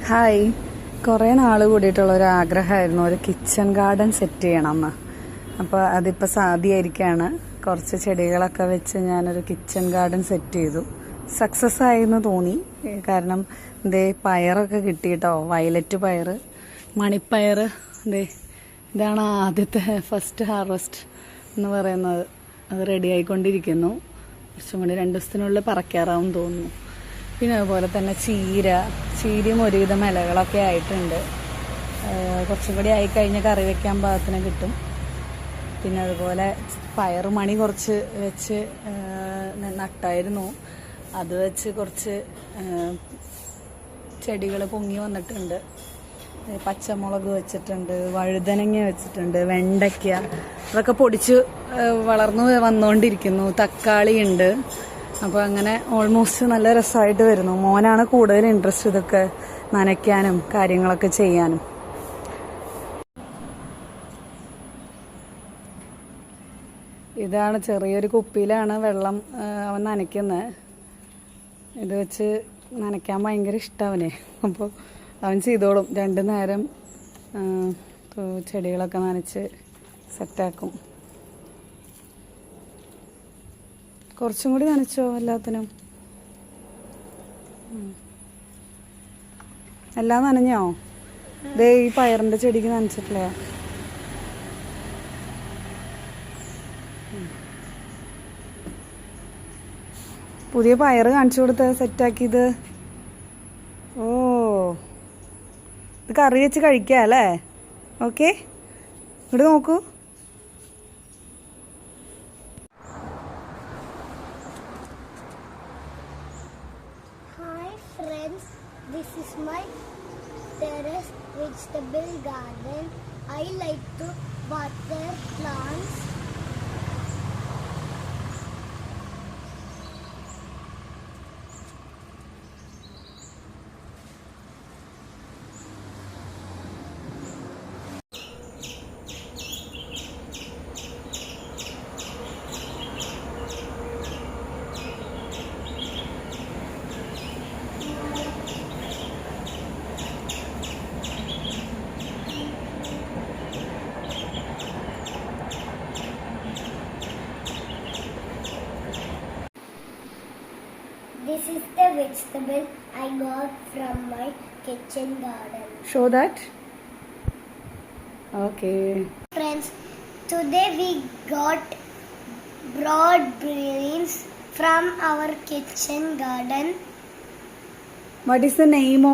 Hi, കുറേ നാൾ കൂടിയിട്ടുള്ള ഒരു ആഗ്രഹമായിരുന്നു ഒരു കിച്ചൺ ഗാർഡൻ സെറ്റ് ചെയ്യണമെന്ന്. അപ്പോൾ അതിപ്പോൾ സാധ്യമായിരിക്കുകയാണ്. കുറച്ച് ചെടികളൊക്കെ വെച്ച് ഞാനൊരു കിച്ചൺ ഗാർഡൻ സെറ്റ് ചെയ്തു. സക്സസ് ആയെന്ന് തോന്നി. കാരണം ഇതേ പയറൊക്കെ കിട്ടിയിട്ടോ, വയലറ്റ് പയർ, മണിപ്പയർ. ഇതാണ് ആദ്യത്തെ ഫസ്റ്റ് ഹാർവസ്റ്റ് എന്ന് പറയുന്നത്. അത് റെഡി ആയിക്കൊണ്ടിരിക്കുന്നു. കുറച്ചും കൂടി 2 ദിവസത്തിനുള്ളിൽ പറക്കാറാവും തോന്നുന്നു. പിന്നെ അതുപോലെ തന്നെ ചീരയും ഒരുവിധം ഇലകളൊക്കെ ആയിട്ടുണ്ട്. കുറച്ചും കൂടി ആയിക്കഴിഞ്ഞാൽ കറി വെക്കാൻ പാകത്തിന് കിട്ടും. പിന്നെ അതുപോലെ പയറുമണി കുറച്ച് വെച്ച് നട്ടായിരുന്നു. അത് വെച്ച് കുറച്ച് ചെടികൾ പൊങ്ങി വന്നിട്ടുണ്ട്. പച്ചമുളക് വെച്ചിട്ടുണ്ട്, വഴുതനങ്ങ വെച്ചിട്ടുണ്ട്, വെണ്ടയ്ക്ക അതൊക്കെ പൊടിച്ച് വളർന്നു വന്നുകൊണ്ടിരിക്കുന്നു. തക്കാളി ഉണ്ട്. അപ്പോൾ അങ്ങനെ ഓൾമോസ്റ്റ് നല്ല രസമായിട്ട് വരുന്നു. മോനാണ് കൂടുതൽ ഇൻട്രസ്റ്റ് ഇതൊക്കെ നനയ്ക്കാനും കാര്യങ്ങളൊക്കെ ചെയ്യാനും. ഇതാണ് ചെറിയൊരു കുപ്പിയിലാണ് വെള്ളം അവൻ നനയ്ക്കുന്നത്. ഇത് വെച്ച് നനയ്ക്കാൻ ഭയങ്കര ഇഷ്ടം അവനെ. അപ്പോൾ അവൻ ചെയ്തോളും. 2 നേരം ചെടികളൊക്കെ നനച്ച് സെറ്റാക്കും. കുറച്ചും കൂടി നനച്ചോ എല്ലാത്തിനും. എല്ലാം നനഞ്ഞോ? ദേ ഈ പയറിന്റെ ചെടിക്ക് നനച്ചിട്ടില്ലേ? പുതിയ പയറ് കാണിച്ചു കൊടുത്ത് സെറ്റാക്കിയത്. ഓ, ഇത് കറി വെച്ച് കഴിക്കാം അല്ലേ? ഓക്കെ, ഇവിടെ നോക്കൂ. Friends, this is my terrace vegetable garden. I like to water plants. This is the vegetable I got from my kitchen garden. Show that. Okay. Friends, today we got broad beans from our kitchen garden. What is the name